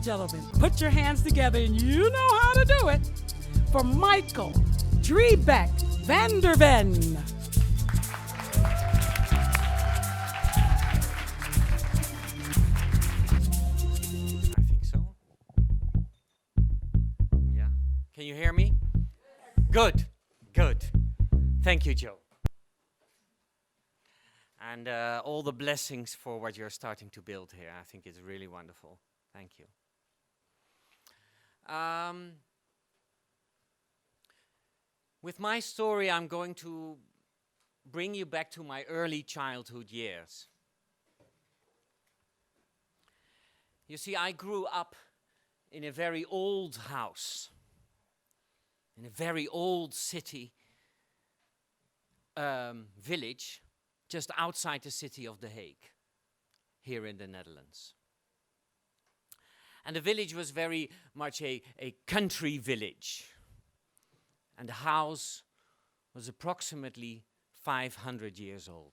and gentlemen, put your hands together and you know how to do it. For Michael Driebeek van der Ven. I think so. Yeah. Can you hear me? Good. Good. Thank you, Joe. And all the blessings for what you're starting to build here. I think it's really wonderful. Thank you. With my story, I'm going to bring you back to my early childhood years. You see, I grew up in a very old house, in a very old city, village, just outside the city of The Hague, here in the Netherlands. And the village was very much a country village. And the house was approximately 500 years old.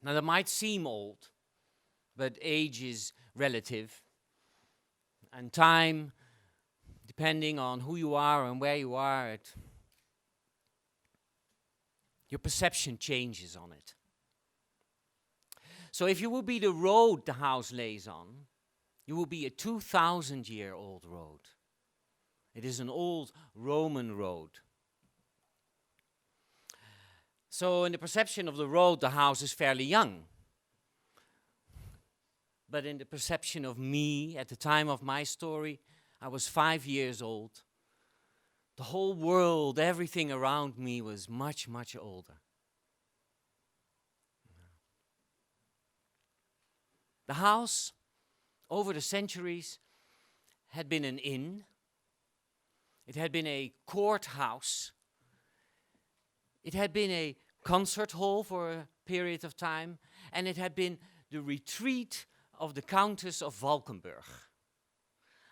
Now that might seem old, but age is relative. And time, depending on who you are and where you are, your perception changes on it. So if you will be the road the house lays on, you will be a 2,000-year-old road. It is an old Roman road. So in the perception of the road, the house is fairly young. But in the perception of me, at the time of my story, I was 5 years old. The whole world, everything around me was much, much older. The house, over the centuries, had been an inn. It had been a courthouse. It had been a concert hall for a period of time. And it had been the retreat of the Countess of Valkenburg.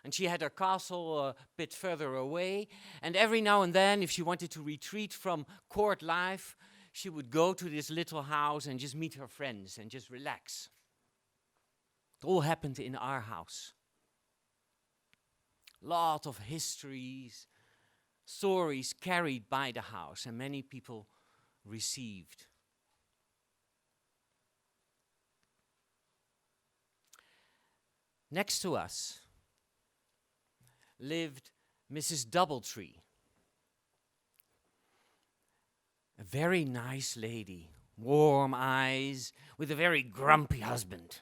And she had her castle a bit further away. And every now and then, if she wanted to retreat from court life, she would go to this little house and just meet her friends and just relax. It all happened in our house. Lot of histories, stories carried by the house, and many people received. Next to us lived Mrs. Doubletree, a very nice lady, warm eyes, with a very grumpy husband.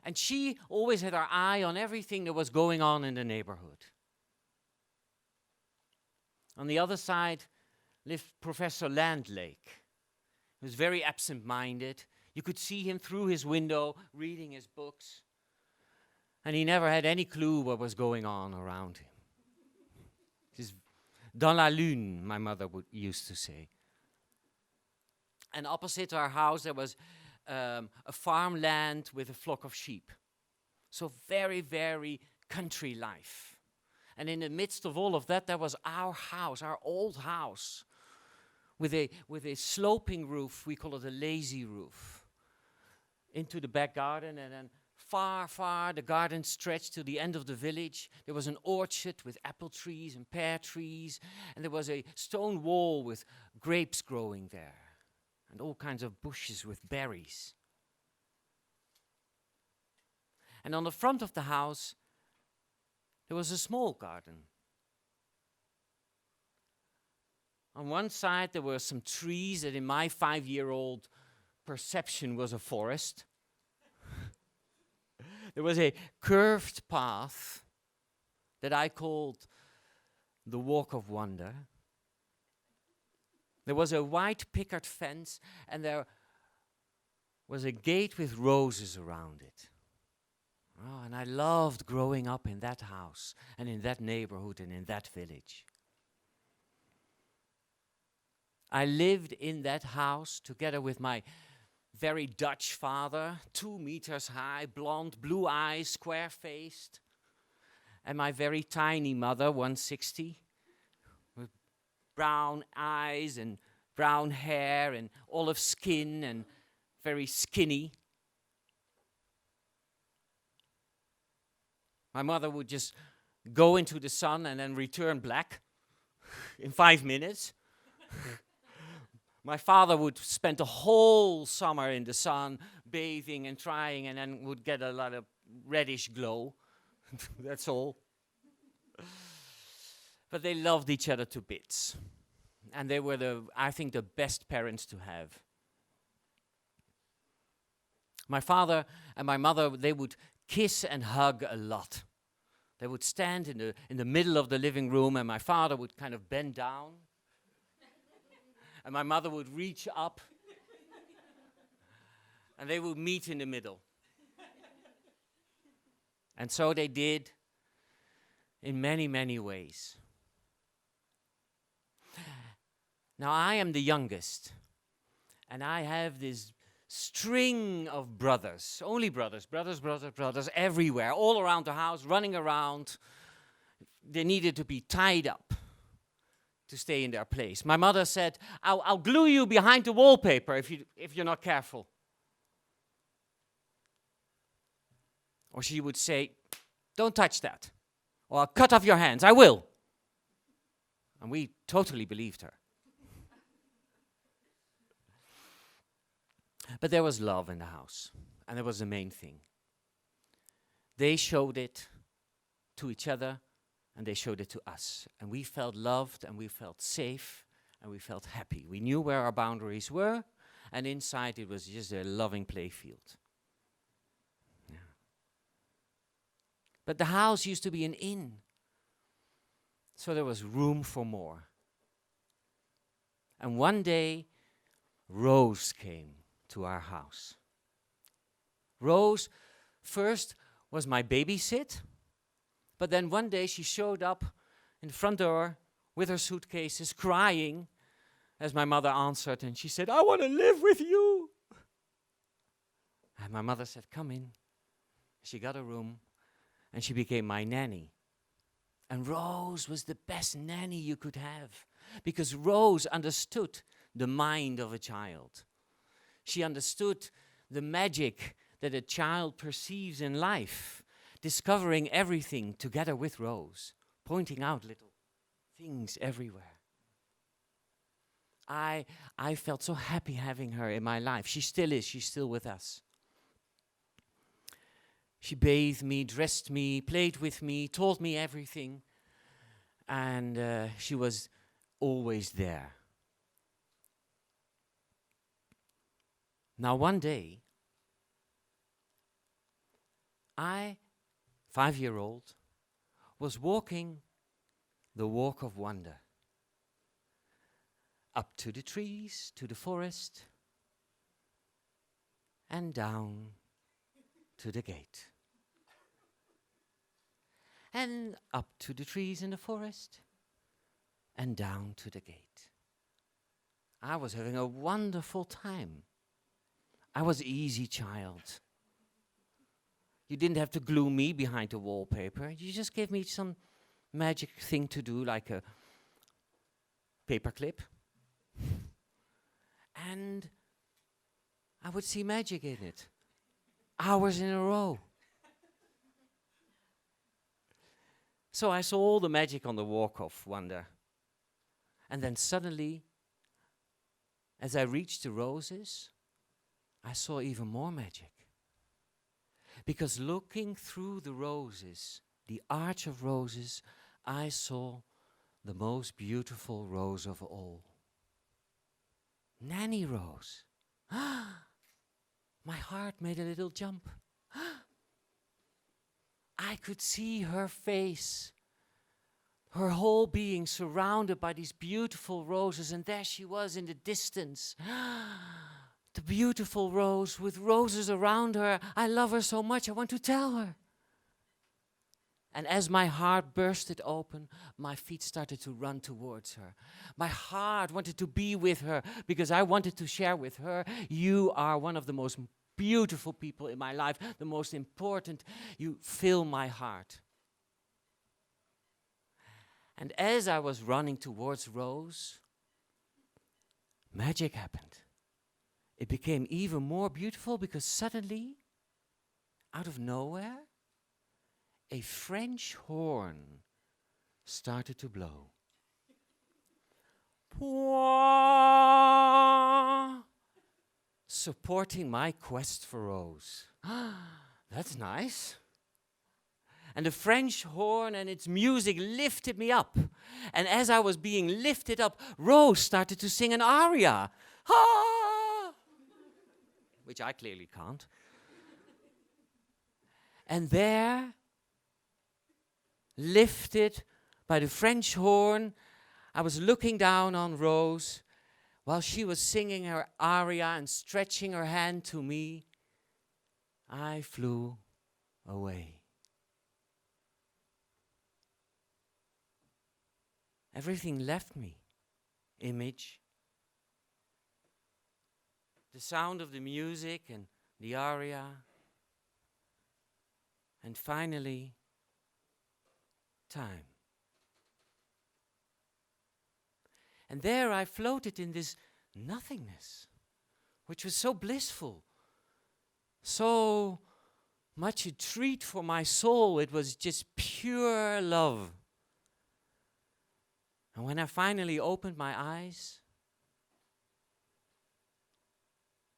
And she always had her eye on everything that was going on in the neighborhood. On the other side lived Professor Landlake. He was very absent-minded. You could see him through his window reading his books. And he never had any clue what was going on around him. Just dans la lune, my mother used to say. And opposite our house there was a farmland with a flock of sheep. So very, very country life. And in the midst of all of that, there was our house, our old house, with a sloping roof. We call it a lazy roof. Into the back garden, and then far, far the garden stretched to the end of the village. There was an orchard with apple trees and pear trees, and there was a stone wall with grapes growing there. And all kinds of bushes with berries. And on the front of the house, there was a small garden. On one side, there were some trees that in my 5-year-old perception was a forest. There was a curved path that I called the Walk of Wonder. There was a white picket fence, and there was a gate with roses around it. Oh, and I loved growing up in that house, and in that neighborhood, and in that village. I lived in that house together with my very Dutch father, 2 meters high, blonde, blue eyes, square-faced, and my very tiny mother, 160. Brown eyes and brown hair and olive skin and very skinny. My mother would just go into the sun and then return black in 5 minutes. My father would spend the whole summer in the sun, bathing and trying, and then would get a lot of reddish glow. That's all. But they loved each other to bits. And they were, I think, the best parents to have. My father and my mother, they would kiss and hug a lot. They would stand in the middle of the living room, and my father would kind of bend down. And my mother would reach up. And they would meet in the middle. And so they did in many, many ways. Now, I am the youngest. And I have this string of brothers, only brothers, everywhere, all around the house, running around. They needed to be tied up to stay in their place. My mother said, I'll glue you behind the wallpaper if you're not careful. Or she would say, don't touch that. Or I'll cut off your hands, I will. And we totally believed her. But there was love in the house, and that was the main thing. They showed it to each other, and they showed it to us. And we felt loved, and we felt safe, and we felt happy. We knew where our boundaries were, and inside it was just a loving playfield. Yeah. But the house used to be an inn, so there was room for more. And one day, Rose came to our house. Rose first was my babysit, but then one day she showed up in the front door with her suitcases, crying as my mother answered, and she said, I want to live with you. And my mother said, come in. She got a room, and she became my nanny. And Rose was the best nanny you could have, because Rose understood the mind of a child. She understood the magic that a child perceives in life, discovering everything together with Rose, pointing out little things everywhere. I felt so happy having her in my life. She still is. She's still with us. She bathed me, dressed me, played with me, taught me everything. And she was always there. Now one day, I, 5-year-old, was walking the walk of wonder. Up to the trees, to the forest, and down to the gate. And up to the trees in the forest, and down to the gate. I was having a wonderful time. I was an easy child. You didn't have to glue me behind the wallpaper. You just gave me some magic thing to do, like a paperclip. And I would see magic in it, hours in a row. So I saw all the magic on the walk of wonder. And then suddenly, as I reached the roses, I saw even more magic. Because looking through the roses, the arch of roses, I saw the most beautiful rose of all. Nanny Rose. My heart made a little jump. I could see her face, her whole being surrounded by these beautiful roses, and there she was in the distance. The beautiful Rose with roses around her. I love her so much, I want to tell her. And as my heart bursted open, my feet started to run towards her. My heart wanted to be with her because I wanted to share with her, you are one of the most beautiful people in my life, the most important. You fill my heart. And as I was running towards Rose, magic happened. it became even more beautiful because suddenly, out of nowhere, a French horn started to blow. Pwah! Supporting my quest for Rose. That's nice. And the French horn and its music lifted me up. And as I was being lifted up, Rose started to sing an aria. Ah! Which I clearly can't. And there, lifted by the French horn, I was looking down on Rose while she was singing her aria and stretching her hand to me. I flew away. Everything left me. Image, the sound of the music and the aria, and finally, time. And there I floated in this nothingness, which was so blissful, so much a treat for my soul. It was just pure love. And when I finally opened my eyes,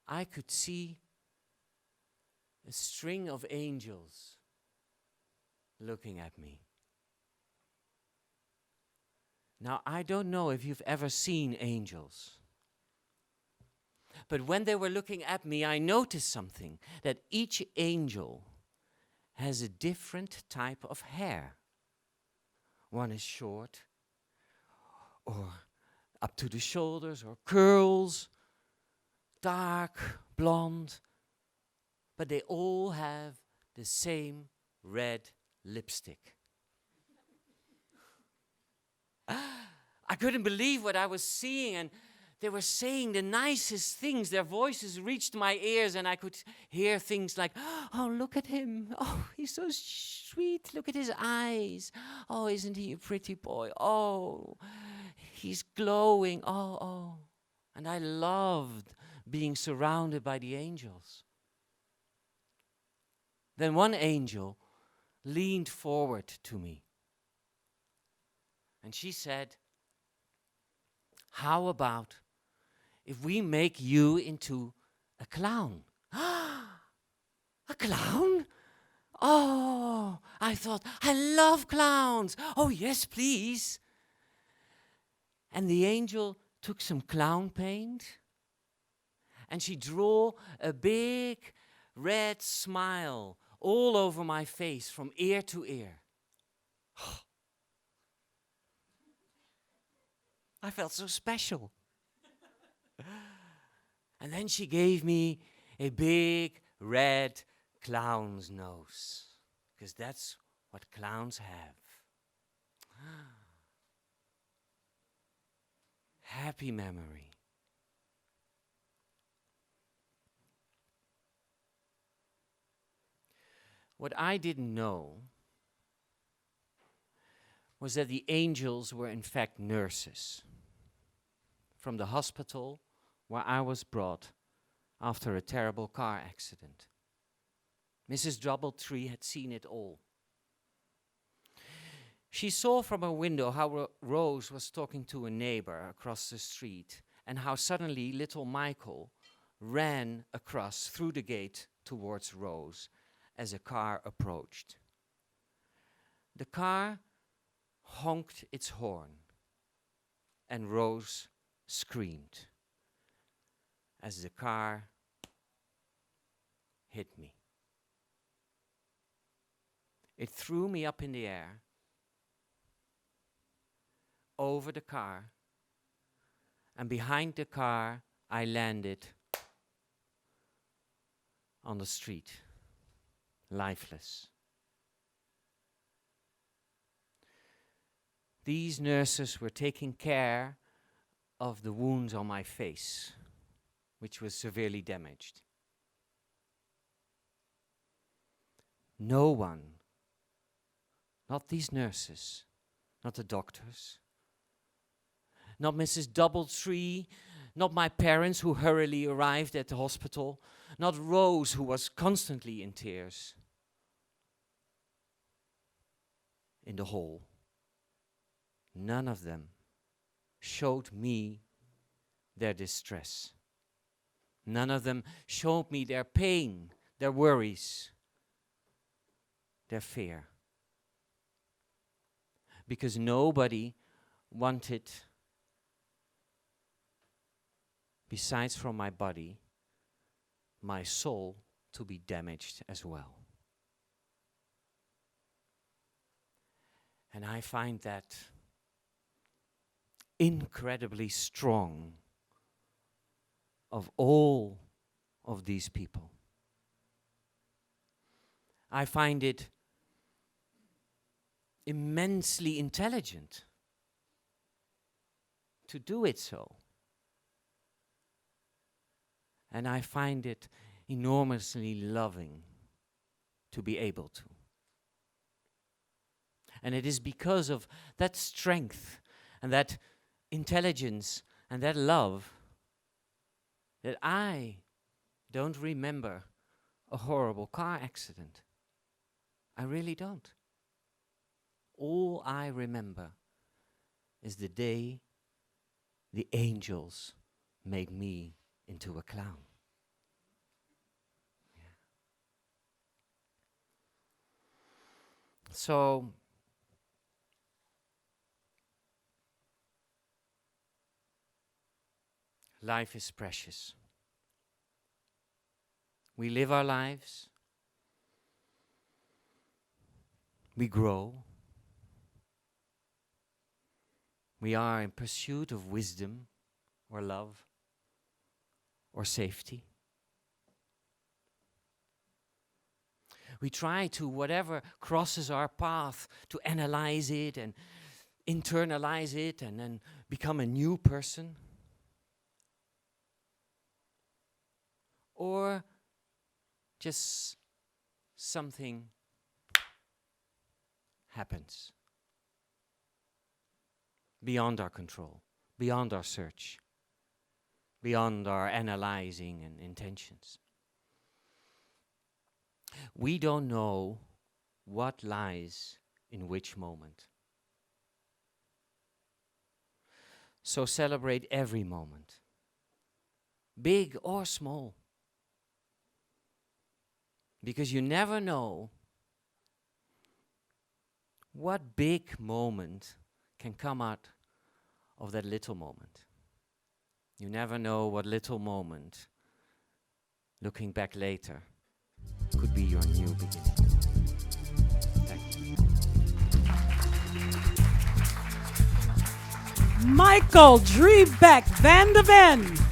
I could see a string of angels looking at me. Now, I don't know if you've ever seen angels, but when they were looking at me, I noticed something, that each angel has a different type of hair. One is short, or up to the shoulders, or curls, dark, blonde, but they all have the same red lipstick. I couldn't believe what I was seeing, and they were saying the nicest things. Their voices reached my ears, and I could hear things like, "Oh, look at him. Oh, he's so sweet. Look at his eyes. Oh, isn't he a pretty boy? Oh, he's glowing. Oh, oh." And I loved being surrounded by the angels. Then one angel leaned forward to me, and she said, "How about if we make you into a clown?" A clown? Oh, I thought, I love clowns. Oh, yes, please. And the angel took some clown paint, and she drew a big red smile all over my face from ear to ear. I felt so special. And then she gave me a big red clown's nose, because that's what clowns have. Happy memory. What I didn't know was that the angels were in fact nurses from the hospital where I was brought after a terrible car accident. Mrs. Doubletree had seen it all. She saw from her window how Rose was talking to a neighbor across the street, and how suddenly little Michael ran across through the gate towards Rose as a car approached. The car honked its horn, and Rose screamed as the car hit me. It threw me up in the air, over the car, and behind the car I landed on the street, lifeless. These nurses were taking care of the wounds on my face, which was severely damaged. No one, not these nurses, not the doctors, not Mrs. Doubletree, not my parents who hurriedly arrived at the hospital, not Rose who was constantly in tears. In the hall, none of them showed me their distress. None of them showed me their pain, their worries, their fear. Because nobody wanted, besides from my body, my soul to be damaged as well. And I find that incredibly strong of all of these people. I find it immensely intelligent to do it so. And I find it enormously loving to be able to. And it is because of that strength and that intelligence and that love that I don't remember a horrible car accident. I really don't. All I remember is the day the angels made me into a clown. Yeah. So, life is precious. We live our lives. We grow. We are in pursuit of wisdom or love or safety. We try to, whatever crosses our path, to analyze it and internalize it and then become a new person. Or just something happens beyond our control, beyond our search, beyond our analyzing and intentions. We don't know what lies in which moment. So celebrate every moment, big or small. Because you never know what big moment can come out of that little moment. You never know what little moment, looking back later, could be your new beginning. Thank you. Michael Driebeek van de Ven.